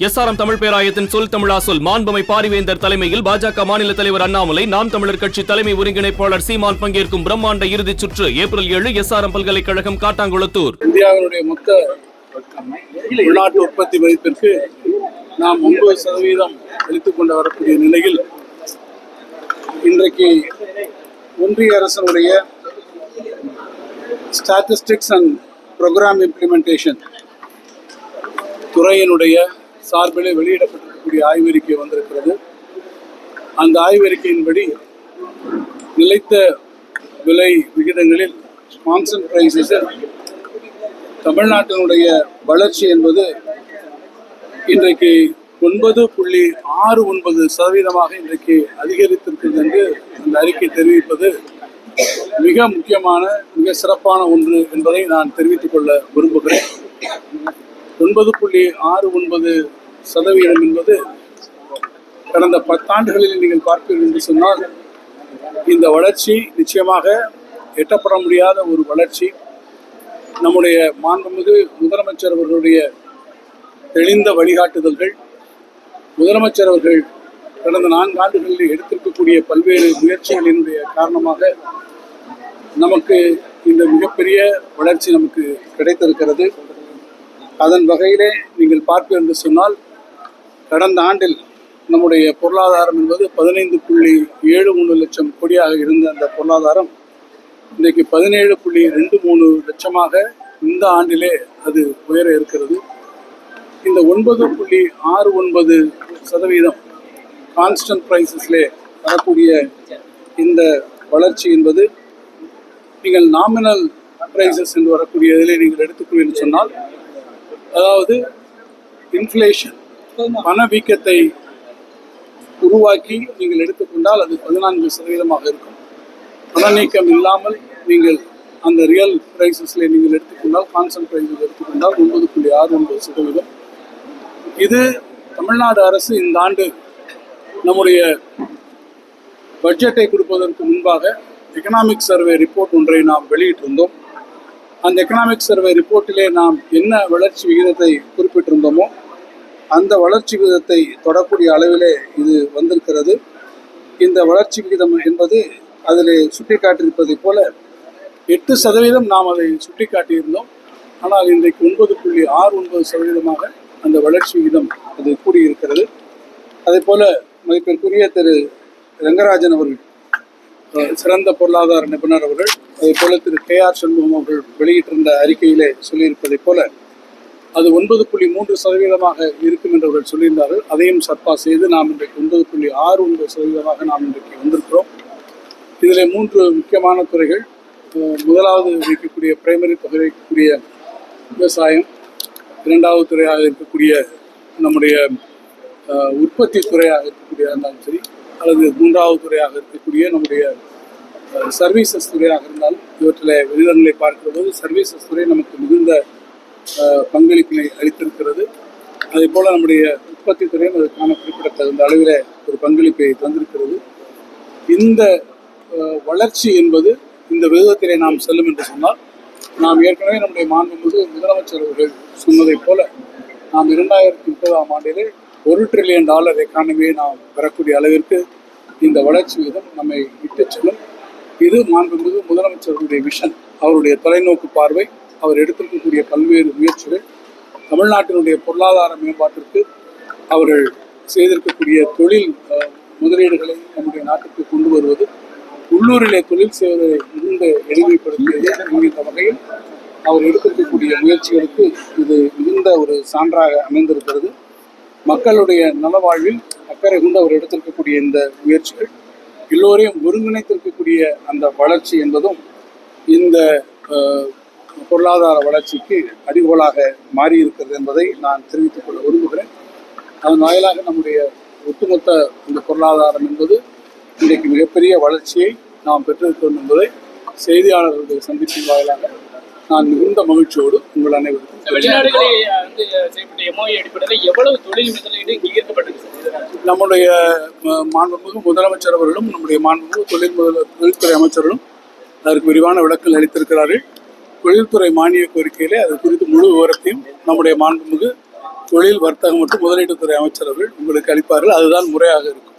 SRM Tamil பேராயத்தின் சொல் தமிழா சொல் மாண்புமை பாரிவேந்தர் தலைமையில் பாஜக மாநில தலைவர் அண்ணாமலை, நாம் தமிழர் கட்சி தலைமை ஒருங்கிணைப்பாளர் சீமான் பங்கேற்கும் பிரம்மாண்ட இறுதிச் சுற்று ஏப்ரல் 7 எஸ்ஆர்எம் பல்கலைக்கழகம் காட்டாங்குளத்தூர். இந்தியாவினுடைய மொத்த உள்நாட்டு உற்பத்தி மதிப்பிற்கு நாம் 9% அளித்துக் கொண்டு வரக்கூடிய நிலையில் இன்றைக்கு ஒன்றிய அரசினுடைய ஸ்டாட்டிஸ்டிக்ஸ் அண்ட் ப்ரோக்ராம் இம்ப்ளிமெண்டேஷன் துறையினுடைய சார்பிலே வெளியிடப்பட்டிருக்கக்கூடிய ஆய்வறிக்கை வந்திருக்கிறது. அந்த ஆய்வறிக்கையின்படி நிலைத்த விலை விகிதங்களில் கான்ஸ்டன்ட் பிரைசஸில் தமிழ்நாட்டினுடைய வளர்ச்சி என்பது இன்றைக்கு 9.69% இன்றைக்கு அதிகரித்திருக்கிறது என்று அந்த அறிக்கை தெரிவிப்பது மிக முக்கியமான, மிக சிறப்பான ஒன்று என்பதை நான் தெரிவித்துக் கொள்ள விரும்புகிறேன். 9.69% என்பது கடந்த 10 ஆண்டுகளில் நீங்கள் பார்ப்பீர்கள் என்று சொன்னால் இந்த வளர்ச்சி நிச்சயமாக எட்டப்பட முடியாத ஒரு வளர்ச்சி. நம்முடைய மாண்புமிகு முதலமைச்சர் அவர்களுடைய தெளிந்த வழிகாட்டுதல்கள், முதலமைச்சர் அவர்கள் கடந்த 4 ஆண்டுகளில் எடுத்திருக்கக்கூடிய பல்வேறு முயற்சிகளினுடைய காரணமாக நமக்கு இந்த மிகப்பெரிய வளர்ச்சி நமக்கு கிடைத்திருக்கிறது. அதன் வகையிலே நீங்கள் பார்ப்பீர்கள் என்று சொன்னால் கடந்த ஆண்டில் நம்முடைய பொருளாதாரம் என்பது 15.73 லட்சம் கோடியாக இருந்த அந்த பொருளாதாரம் இன்றைக்கு 17.23 லட்சமாக இந்த ஆண்டிலே அது உயர இருக்கிறது. இந்த 9.69% கான்ஸ்டன்ட் பிரைசஸ்லே வரக்கூடிய இந்த வளர்ச்சி என்பது நீங்கள் நாமினல் பிரைசஸ் என்று வரக்கூடிய இதிலே நீங்கள் எடுத்துக்கொள்வீர்கள் சொன்னால், அதாவது இன்ஃப்ளேஷன் பணவீக்கத்தை உருவாக்கி நீங்கள் எடுத்துக்கொண்டால் அது 14% இருக்கும். பணநீக்கம் இல்லாமல் நீங்கள் அந்த ரியல் பிரைசஸில் நீங்கள் எடுத்துக்கொண்டால், கான்ஸ்டன்ட் பிரைஸில் எடுத்துக்கொண்டால் 9.69%. இது தமிழ்நாடு அரசு இந்த ஆண்டு நம்முடைய பட்ஜெட்டை கொடுப்பதற்கு முன்பாக எக்கனாமிக் சர்வே ரிப்போர்ட் ஒன்றை நாம் வெளியிட்டிருந்தோம். அந்த எக்கனாமிக் சர்வே ரிப்போர்ட்டிலே நாம் என்ன வளர்ச்சி விகிதத்தை குறிப்பிட்டிருந்தோமோ அந்த வளர்ச்சி விகிதத்தை தொடக்கூடிய அளவிலே இது வந்திருக்கிறது. இந்த வளர்ச்சி விகிதம் என்பது அதில் சுட்டிக்காட்டியிருப்பதை போல 8% நாம் அதை சுட்டிக்காட்டியிருந்தோம். ஆனால் இன்றைக்கு 9.69% அந்த வளர்ச்சி விகிதம் அது கூடியிருக்கிறது. அதே போல மதிப்பிற்குரிய திரு ரங்கராஜன் அவர்கள், சிறந்த பொருளாதார நிபுணர் அவர்கள், அதே போல திரு KR சண்முகம் அவர்கள் வெளியிட்டிருந்த அறிக்கையிலே சொல்லியிருப்பதை போல அது 9.3% இருக்கும் என்று அவர்கள் சொல்லியிருந்தார்கள். அதையும் சர்பாஸ் செய்து நாம் இன்றைக்கு 9.69% நாம் இன்றைக்கு வந்திருக்கிறோம். இதில் 3 முக்கியமான துறைகள். முதலாவது இருக்கக்கூடிய பிரைமரி துறை இருக்கக்கூடிய விவசாயம், இரண்டாவது துறையாக இருக்கக்கூடிய நம்முடைய உற்பத்தி துறையாக இருக்கக்கூடிய இருந்தாலும் சரி, அல்லது மூன்றாவது துறையாக இருக்கக்கூடிய நம்முடைய சர்வீசஸ் துறையாக இருந்தாலும், இவற்றில் விகிதங்களை பார்க்கிற போது சர்வீசஸ் துறை நமக்கு மிகுந்த பங்களிப்பினை அளித்திருக்கிறது. அதே போல் நம்முடைய உற்பத்தி துறையும் அதற்கான குறிப்பிடத்தகுந்த அளவில் ஒரு பங்களிப்பை தந்திருக்கிறது. இந்த வளர்ச்சி என்பது இந்த விகிதத்திலே நாம் செல்லும் என்று சொன்னால், நாம் ஏற்கனவே நம்முடைய மாண்புமிகு முதலமைச்சர் அவர்கள் சொன்னதைப் போல நாம் 2030ஆம் ஆண்டிலே $1 trillion எக்கானமியை நாம் பெறக்கூடிய அளவிற்கு இந்த வளர்ச்சி விகிதம் நம்மை விட்டு செல்லும். இது மாண்புமிகு முதலமைச்சர்களுடைய விஷன், அவருடைய தொலைநோக்கு பார்வை, அவர் எடுத்திருக்கக்கூடிய பல்வேறு முயற்சிகள், தமிழ்நாட்டினுடைய பொருளாதார மேம்பாட்டிற்கு அவர்கள் செய்திருக்கக்கூடிய தொழில் முதலீடுகளை நம்முடைய நாட்டுக்கு கொண்டு வருவது, உள்ளூரிலே தொழில் செய்வதை மிகுந்த எளிமைப்படுத்தியது என்கின்ற வகையில் அவர் எடுத்திருக்கக்கூடிய முயற்சிகளுக்கு இது மிகுந்த ஒரு சான்றாக அமைந்திருக்கிறது. மக்களுடைய நலவாழ்வில் அக்கறை கொண்டு அவர் எடுத்திருக்கக்கூடிய இந்த முயற்சிகள் எல்லோரையும் ஒருங்கிணைத்திருக்கக்கூடிய அந்த வளர்ச்சி என்பதும் இந்த பொருளாதார வளர்ச்சிக்கு அடிகோலாக மாறியிருக்கிறது என்பதை நான் தெரிவித்துக் கொள்ள விரும்புகிறேன். அதன் வாயிலாக நம்முடைய ஒட்டுமொத்த இந்த பொருளாதாரம் என்பது இன்றைக்கு மிகப்பெரிய வளர்ச்சியை நாம் பெற்றிருக்கிறோம் என்பதை செய்தியாளர்களுடைய சந்திப்பின் வாயிலாக நான் மிகுந்த மகிழ்ச்சியோடு உங்கள் அனைவருக்கும் நம்முடைய மாண்புமிகு முதலமைச்சர் அவர்களும் நம்முடைய மாண்புமிகு தொழில்துறை அமைச்சர்களும் அதற்கு விரிவான விளக்கங்கள் அளித்திருக்கிறார்கள். தொழில்துறை மானிய கோரிக்கையிலே அது குறித்து முழு விவரத்தையும் நம்முடைய மாண்புமிகு தொழில் வர்த்தகம் மற்றும் முதலீட்டுத்துறை அமைச்சர்கள் உங்களுக்கு அளிப்பார்கள். அதுதான் முறையாக இருக்கும்.